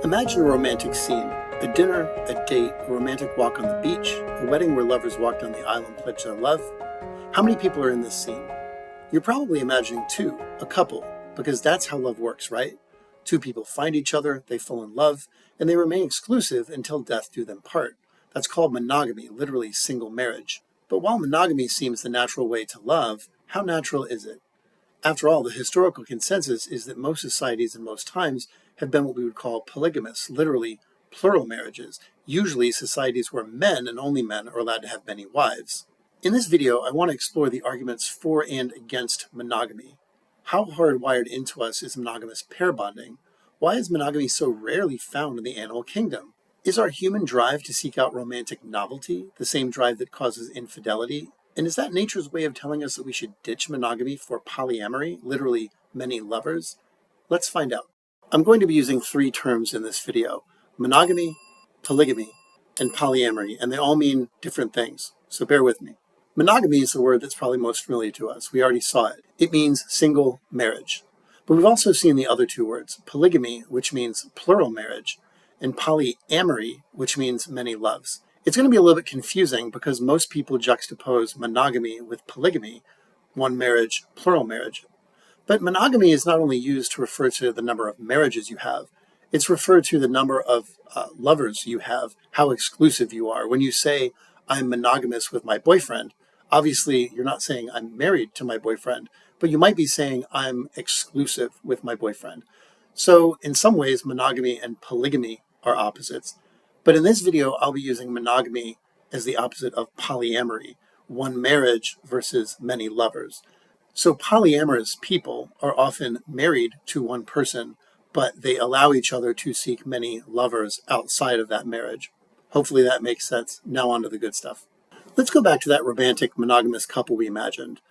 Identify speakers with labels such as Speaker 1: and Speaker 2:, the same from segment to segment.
Speaker 1: Imagine a romantic scene. A dinner, a date, a romantic walk on the beach, a wedding where lovers walk down the aisle and pledge their love. How many people are in this scene? You're probably imagining two, a couple, because that's how love works, right? Two people find each other, they fall in love, and they remain exclusive until death do them part. That's called monogamy, literally single marriage. But while monogamy seems the natural way to love, how natural is it? After all, the historical consensus is that most societies and most times have been what we would call polygamous, literally plural marriages, usually societies where men and only men are allowed to have many wives. In this video, I want to explore the arguments for and against monogamy. How hardwired into us is monogamous pair bonding? Why is monogamy so rarely found in the animal kingdom? Is our human drive to seek out romantic novelty the same drive that causes infidelity? And is that nature's way of telling us that we should ditch monogamy for polyamory, literally many lovers? Let's find out. I'm going to be using three terms in this video: monogamy, polygamy, and polyamory, and they all mean different things, so bear with me. Monogamy is the word that's probably most familiar to us. We already saw it. It means single marriage. But we've also seen the other two words, polygamy, which means plural marriage, and polyamory, which means many loves. It's going to be a little bit confusing because most people juxtapose monogamy with polygamy, one marriage, plural marriage. But monogamy is not only used to refer to the number of marriages you have, it's referred to the number of lovers you have, how exclusive you are. When you say, I'm monogamous with my boyfriend, obviously you're not saying I'm married to my boyfriend, but you might be saying I'm exclusive with my boyfriend. So in some ways, monogamy and polygamy are opposites. But in this video, I'll be using monogamy as the opposite of polyamory, one marriage versus many lovers. So polyamorous people are often married to one person, but they allow each other to seek many lovers outside of that marriage. Hopefully that makes sense. Now on to the good stuff. Let's go back to that romantic monogamous couple we imagined.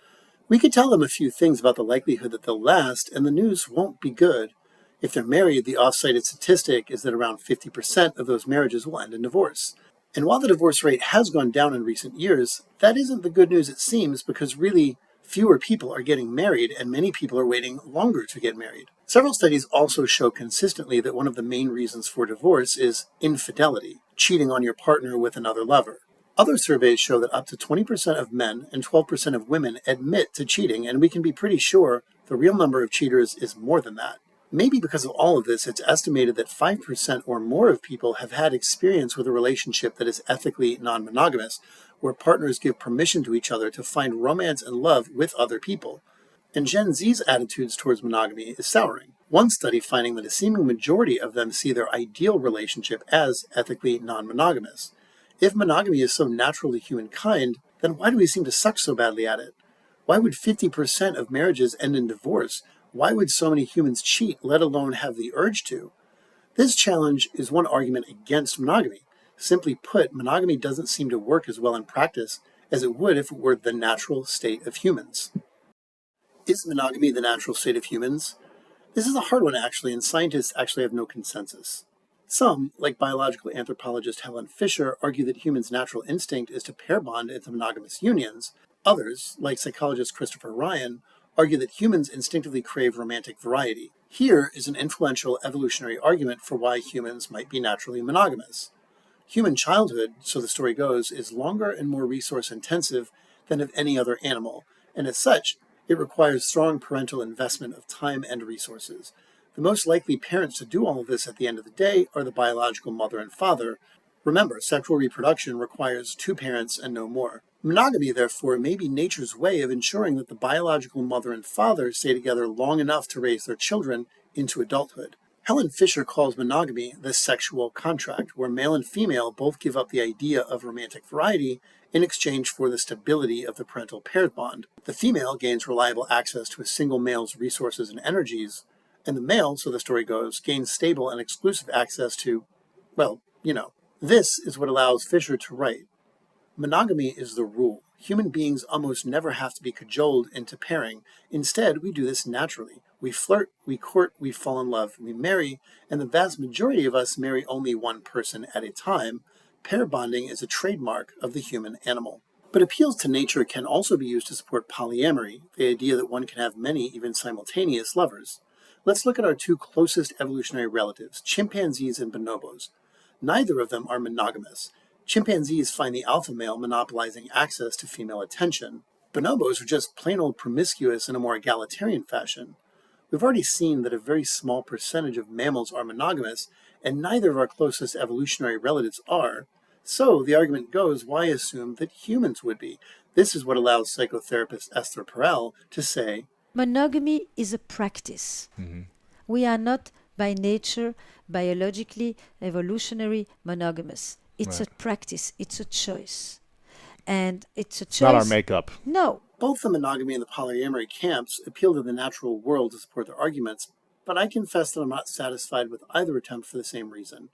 Speaker 1: We could tell them a few things about the likelihood that they'll last, and the news won't be good. If they're married, the oft-cited statistic is that around 50% of those marriages will end in divorce. And while the divorce rate has gone down in recent years, that isn't the good news it seems, because really fewer people are getting married and many people are waiting longer to get married. Several studies also show consistently that one of the main reasons for divorce is infidelity, cheating on your partner with another lover. Other surveys show that up to 20% of men and 12% of women admit to cheating, and we can be pretty sure the real number of cheaters is more than that. Maybe because of all of this, it's estimated that 5% or more of people have had experience with a relationship that is ethically non-monogamous, where partners give permission to each other to find romance and love with other people. And Gen Z's attitudes towards monogamy is souring. One study finding that a seeming majority of them see their ideal relationship as ethically non-monogamous. If monogamy is so natural to humankind, then why do we seem to suck so badly at it? Why would 50% of marriages end in divorce? Why would so many humans cheat, let alone have the urge to? This challenge is one argument against monogamy. Simply put, monogamy doesn't seem to work as well in practice as it would if it were the natural state of humans. Is monogamy the natural state of humans? This is a hard one actually, and scientists actually have no consensus. Some, like biological anthropologist Helen Fisher, argue that humans' natural instinct is to pair bond into monogamous unions. Others, like psychologist Christopher Ryan, argue that humans instinctively crave romantic variety. Here is an influential evolutionary argument for why humans might be naturally monogamous. Human childhood, so the story goes, is longer and more resource intensive than of any other animal, and as such, it requires strong parental investment of time and resources. The most likely parents to do all of this at the end of the day are the biological mother and father. Remember, sexual reproduction requires two parents and no more. Monogamy, therefore, may be nature's way of ensuring that the biological mother and father stay together long enough to raise their children into adulthood. Helen Fisher calls monogamy the sexual contract, where male and female both give up the idea of romantic variety in exchange for the stability of the parental pair bond. The female gains reliable access to a single male's resources and energies, and the male, so the story goes, gains stable and exclusive access to, well, This is what allows Fisher to write, monogamy is the rule. Human beings almost never have to be cajoled into pairing. Instead, we do this naturally. We flirt, we court, we fall in love, we marry, and the vast majority of us marry only one person at a time. Pair bonding is a trademark of the human animal. But appeals to nature can also be used to support polyamory, the idea that one can have many, even simultaneous lovers. Let's look at our two closest evolutionary relatives, chimpanzees and bonobos. Neither of them are monogamous. Chimpanzees find the alpha male monopolizing access to female attention. Bonobos are just plain old promiscuous in a more egalitarian fashion. We've already seen that a very small percentage of mammals are monogamous, and neither of our closest evolutionary relatives are. So the argument goes, why assume that humans would be? This is what allows psychotherapist Esther Perel to say,
Speaker 2: monogamy is a practice. We are not by nature, biologically, evolutionary monogamous. It's
Speaker 3: Right.
Speaker 2: a practice, it's a choice. And it's a choice.
Speaker 3: Not our makeup.
Speaker 2: No.
Speaker 1: both the monogamy and the polyamory camps appeal to the natural world to support their arguments, but I confess that I'm not satisfied with either attempt for the same reason.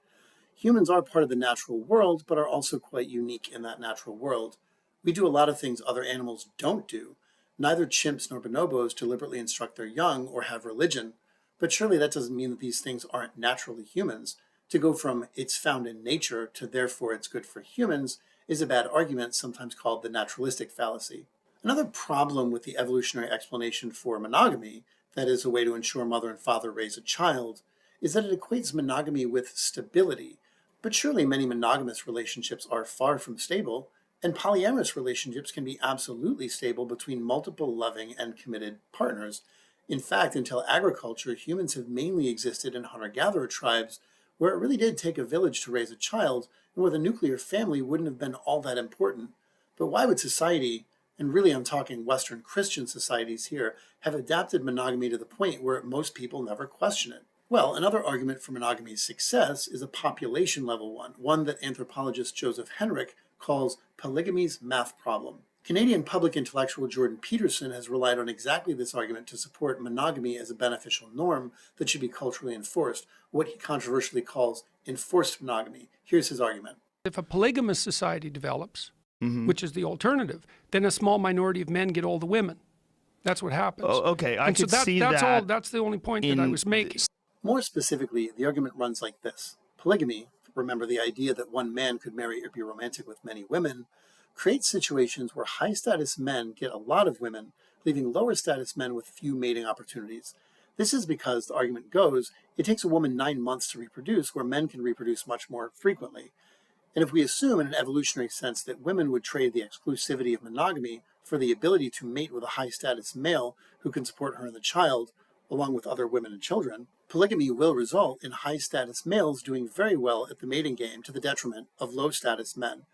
Speaker 1: Humans are part of the natural world, but are also quite unique in that natural world. We do a lot of things other animals don't do. Neither chimps nor bonobos deliberately instruct their young or have religion, but surely that doesn't mean that these things aren't naturally humans. To go from it's found in nature to therefore it's good for humans is a bad argument, sometimes called the naturalistic fallacy. Another problem with the evolutionary explanation for monogamy, that is a way to ensure mother and father raise a child, is that it equates monogamy with stability. But surely many monogamous relationships are far from stable, and polyamorous relationships can be absolutely stable between multiple loving and committed partners. In fact, until agriculture, humans have mainly existed in hunter-gatherer tribes where it really did take a village to raise a child, and where the nuclear family wouldn't have been all that important. But why would society, and really I'm talking Western Christian societies here, have adapted monogamy to the point where most people never question it? Well, another argument for monogamy's success is a population level one that anthropologist Joseph Henrich calls polygamy's math problem. Canadian public intellectual Jordan Peterson has relied on exactly this argument to support monogamy as a beneficial norm that should be culturally enforced, what he controversially calls enforced monogamy. Here's his argument.
Speaker 4: If a polygamous society develops,
Speaker 3: Mm-hmm.
Speaker 4: which is the alternative, then a small minority of men get all the women. That's what happens.
Speaker 3: Oh, okay, I
Speaker 4: And so
Speaker 3: could see
Speaker 4: that's
Speaker 3: that.
Speaker 4: all. That's the only point that I was making.
Speaker 1: More specifically, the argument runs like this. Polygamy, remember the idea that one man could marry or be romantic with many women, creates situations where high status men get a lot of women, leaving lower status men with few mating opportunities. This is because, the argument goes, it takes a woman 9 months to reproduce, where men can reproduce much more frequently. And if we assume in an evolutionary sense that women would trade the exclusivity of monogamy for the ability to mate with a high status male who can support her and the child, along with other women and children, polygamy will result in high status males doing very well at the mating game to the detriment of low status men.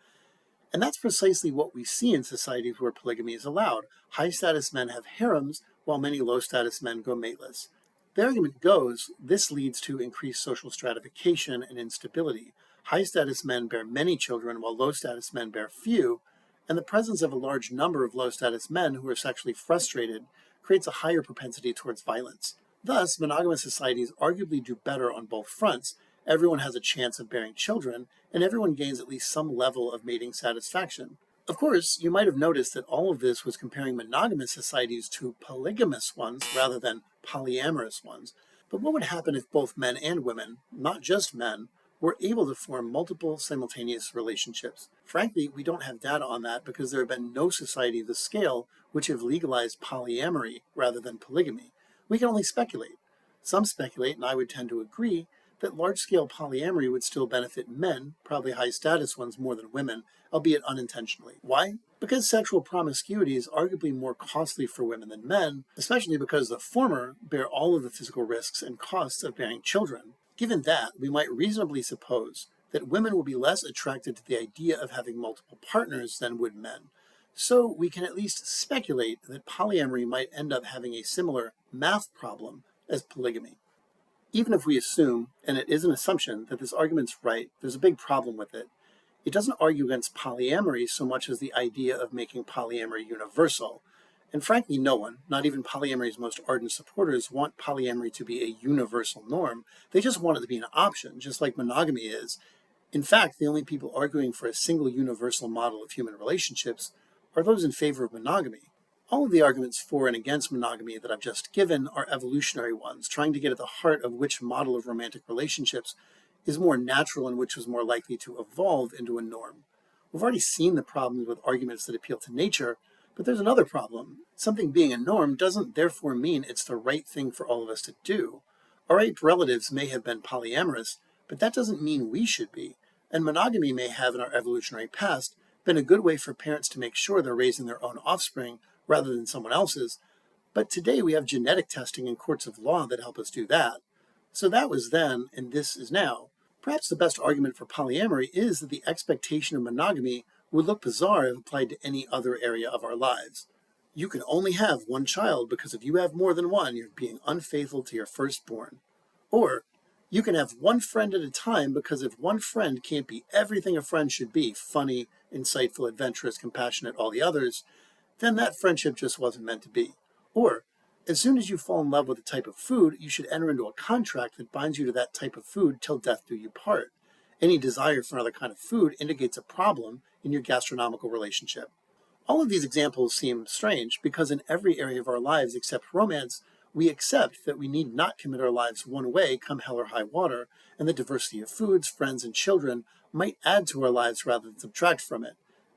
Speaker 1: And that's precisely what we see in societies where polygamy is allowed. High status men have harems, while many low status men go mateless. The argument goes, this leads to increased social stratification and instability. High status men bear many children, while low status men bear few, and the presence of a large number of low status men who are sexually frustrated creates a higher propensity towards violence. Thus, monogamous societies arguably do better on both fronts. Everyone has a chance of bearing children, and everyone gains at least some level of mating satisfaction. Of course, you might have noticed that all of this was comparing monogamous societies to polygamous ones rather than polyamorous ones. But what would happen if both men and women, not just men, were able to form multiple simultaneous relationships? Frankly, we don't have data on that because there have been no society of the scale which have legalized polyamory rather than polygamy. We can only speculate. Some speculate, and I would tend to agree, that large-scale polyamory would still benefit men, probably high-status ones more than women, albeit unintentionally. Why? Because sexual promiscuity is arguably more costly for women than men, especially because the former bear all of the physical risks and costs of bearing children. Given that, we might reasonably suppose that women will be less attracted to the idea of having multiple partners than would men. So we can at least speculate that polyamory might end up having a similar math problem as polygamy. Even if we assume, and it is an assumption, that this argument's right, there's a big problem with it. It doesn't argue against polyamory so much as the idea of making polyamory universal. And frankly, no one, not even polyamory's most ardent supporters, want polyamory to be a universal norm. They just want it to be an option, just like monogamy is. In fact, the only people arguing for a single universal model of human relationships are those in favor of monogamy. All of the arguments for and against monogamy that I've just given are evolutionary ones, trying to get at the heart of which model of romantic relationships is more natural and which was more likely to evolve into a norm. We've already seen the problems with arguments that appeal to nature, But there's another problem. Something being a norm doesn't therefore mean it's the right thing for all of us to do. Our ape relatives may have been polyamorous, but that doesn't mean we should be. And monogamy may have in our evolutionary past been a good way for parents to make sure they're raising their own offspring rather than someone else's. But today we have genetic testing and courts of law that help us do that. So that was then, and this is now. Perhaps the best argument for polyamory is that the expectation of monogamy would look bizarre if applied to any other area of our lives. You can only have one child because if you have more than one, you're being unfaithful to your firstborn. Or you can have one friend at a time because if one friend can't be everything a friend should be, funny, insightful, adventurous, compassionate, all the others, then that friendship just wasn't meant to be. Or, as soon as you fall in love with a type of food, you should enter into a contract that binds you to that type of food till death do you part. Any desire for another kind of food indicates a problem in your gastronomical relationship. All of these examples seem strange because in every area of our lives except romance, we accept that we need not commit our lives one way come hell or high water, and the diversity of foods, friends, and children might add to our lives rather than subtract from it.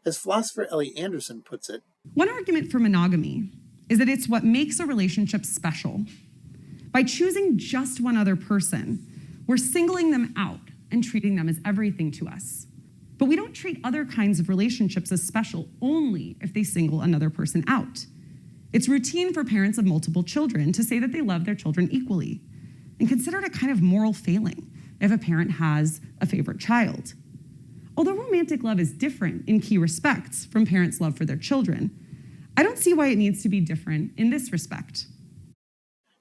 Speaker 1: As philosopher Ellie Anderson puts it,
Speaker 3: one argument for monogamy is that it's what makes a relationship special. By choosing just one other person, we're singling them out and treating them as everything to us. But we don't treat other kinds of relationships as special only if they single another person out. It's routine for parents of multiple children to say that they love their children equally, and considered a kind of moral failing if a parent has a favorite child. Although romantic love is different in key respects from parents' love for their children, I don't see why it needs to be different in this respect.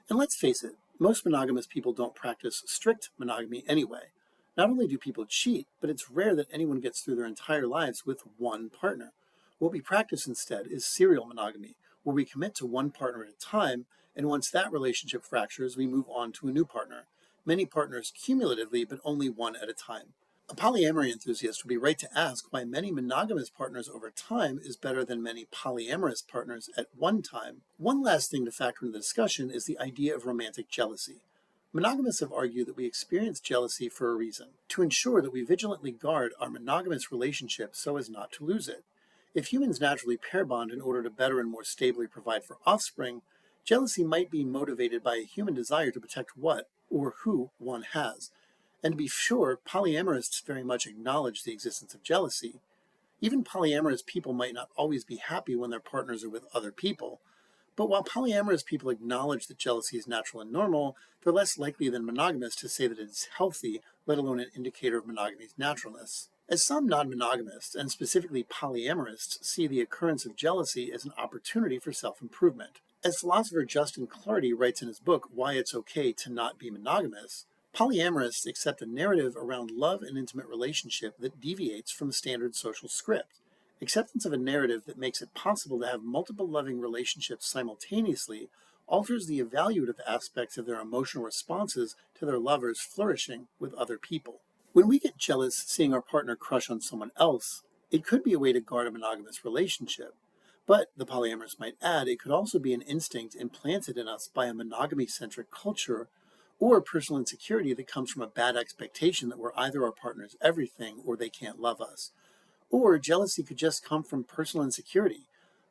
Speaker 1: And let's face it, most monogamous people don't practice strict monogamy anyway. Not only do people cheat, but it's rare that anyone gets through their entire lives with one partner. What we practice instead is serial monogamy, where we commit to one partner at a time, and once that relationship fractures, we move on to a new partner. Many partners cumulatively, but only one at a time. A polyamory enthusiast would be right to ask why many monogamous partners over time is better than many polyamorous partners at one time. One last thing to factor into the discussion is the idea of romantic jealousy. Monogamists have argued that we experience jealousy for a reason, to ensure that we vigilantly guard our monogamous relationship so as not to lose it. If humans naturally pair bond in order to better and more stably provide for offspring, jealousy might be motivated by a human desire to protect what or who one has. And to be sure, polyamorists very much acknowledge the existence of jealousy. Even polyamorous people might not always be happy when their partners are with other people. But while polyamorous people acknowledge that jealousy is natural and normal, they're less likely than monogamists to say that it is healthy, let alone an indicator of monogamy's naturalness. As some non-monogamists, and specifically polyamorists, see the occurrence of jealousy as an opportunity for self-improvement. As philosopher Justin Clardy writes in his book, Why It's Okay to Not Be Monogamous, polyamorists accept a narrative around love and intimate relationship that deviates from standard social script. Acceptance of a narrative that makes it possible to have multiple loving relationships simultaneously alters the evaluative aspects of their emotional responses to their lovers flourishing with other people. When we get jealous seeing our partner crush on someone else, it could be a way to guard a monogamous relationship. But, the polyamorous might add, it could also be an instinct implanted in us by a monogamy-centric culture or personal insecurity that comes from a bad expectation that we're either our partner's everything or they can't love us. Or jealousy could just come from personal insecurity.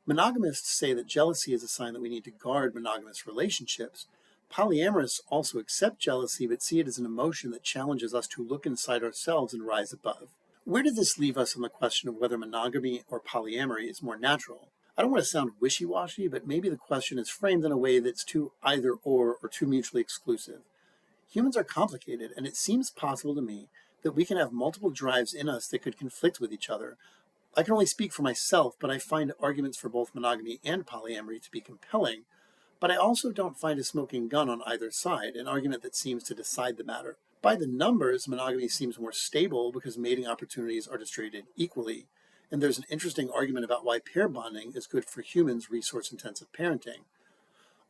Speaker 1: Monogamists say that jealousy is a sign that we need to guard monogamous relationships. Polyamorous also accept jealousy but see it as an emotion that challenges us to look inside ourselves and rise above. Where does this leave us on the question of whether monogamy or polyamory is more natural? I don't want to sound wishy-washy, but maybe the question is framed in a way that's too either or too mutually exclusive. Humans are complicated, and it seems possible to me that we can have multiple drives in us that could conflict with each other. I can only speak for myself, but I find arguments for both monogamy and polyamory to be compelling, but I also don't find a smoking gun on either side, an argument that seems to decide the matter. By the numbers, monogamy seems more stable because mating opportunities are distributed equally, and there's an interesting argument about why pair bonding is good for humans' resource-intensive parenting.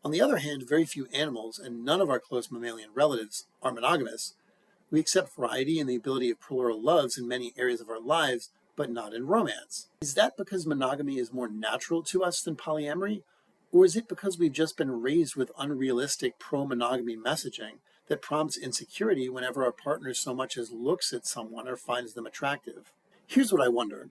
Speaker 1: On the other hand, very few animals, and none of our close mammalian relatives, are monogamous. We accept variety and the ability of plural loves in many areas of our lives, but not in romance. Is that because monogamy is more natural to us than polyamory? Or is it because we've just been raised with unrealistic pro-monogamy messaging that prompts insecurity whenever our partner so much as looks at someone or finds them attractive? Here's what I wonder.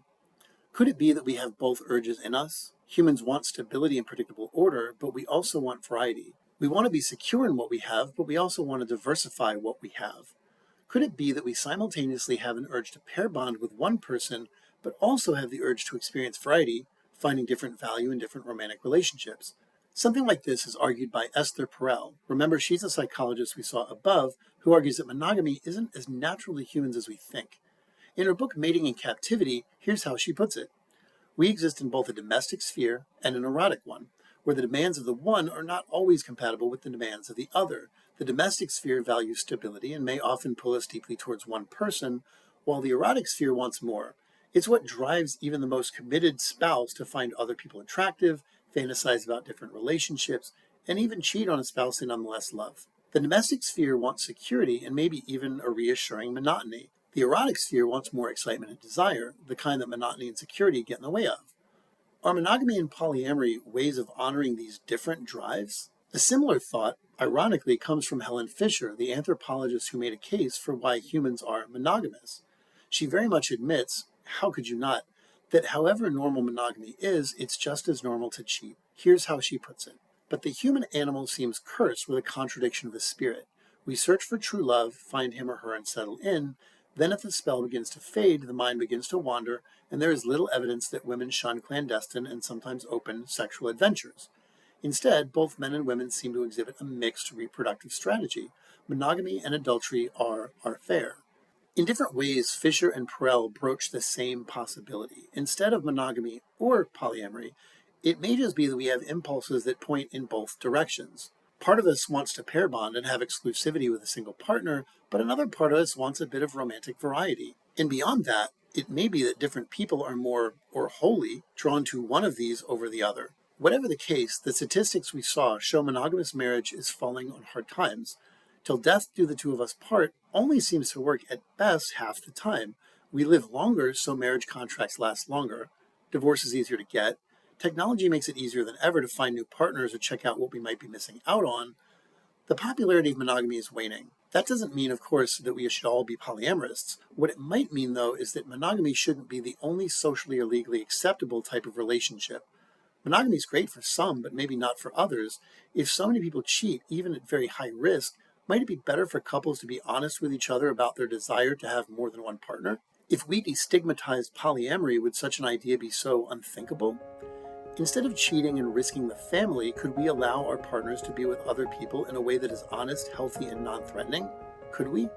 Speaker 1: Could it be that we have both urges in us? Humans want stability and predictable order, but we also want variety. We want to be secure in what we have, but we also want to diversify what we have. Could it be that we simultaneously have an urge to pair bond with one person, but also have the urge to experience variety, finding different value in different romantic relationships? Something like this is argued by Esther Perel. Remember, she's a psychologist we saw above who argues that monogamy isn't as natural to humans as we think. In her book, Mating in Captivity, here's how she puts it. We exist in both a domestic sphere and an erotic one, where the demands of the one are not always compatible with the demands of the other. The domestic sphere values stability and may often pull us deeply towards one person, while the erotic sphere wants more. It's what drives even the most committed spouse to find other people attractive, fantasize about different relationships, and even cheat on a spouse they nonetheless love. The domestic sphere wants security and maybe even a reassuring monotony. The erotic sphere wants more excitement and desire, the kind that monotony and security get in the way of. Are monogamy and polyamory ways of honoring these different drives? A similar thought, ironically, comes from Helen Fisher, the anthropologist who made a case for why humans are monogamous. She very much admits, how could you not, that however normal monogamy is, it's just as normal to cheat. Here's how she puts it. But the human animal seems cursed with a contradiction of the spirit. We search for true love, find him or her, and settle in. Then if the spell begins to fade, the mind begins to wander, and there is little evidence that women shun clandestine and sometimes open sexual adventures. Instead, both men and women seem to exhibit a mixed reproductive strategy. Monogamy and adultery are fair. In different ways, Fisher and Perel broach the same possibility. Instead of monogamy or polyamory, it may just be that we have impulses that point in both directions. Part of us wants to pair bond and have exclusivity with a single partner, but another part of us wants a bit of romantic variety. And beyond that, it may be that different people are more, or wholly, drawn to one of these over the other. Whatever the case, the statistics we saw show monogamous marriage is falling on hard times. Till death do the two of us part only seems to work at best half the time. We live longer, so marriage contracts last longer. Divorce is easier to get. Technology makes it easier than ever to find new partners or check out what we might be missing out on. The popularity of monogamy is waning. That doesn't mean, of course, that we should all be polyamorous. What it might mean, though, is that monogamy shouldn't be the only socially or legally acceptable type of relationship. Monogamy is great for some, but maybe not for others. If so many people cheat, even at very high risk, might it be better for couples to be honest with each other about their desire to have more than one partner? If we destigmatized polyamory, would such an idea be so unthinkable? Instead of cheating and risking the family, could we allow our partners to be with other people in a way that is honest, healthy, and non-threatening? Could we?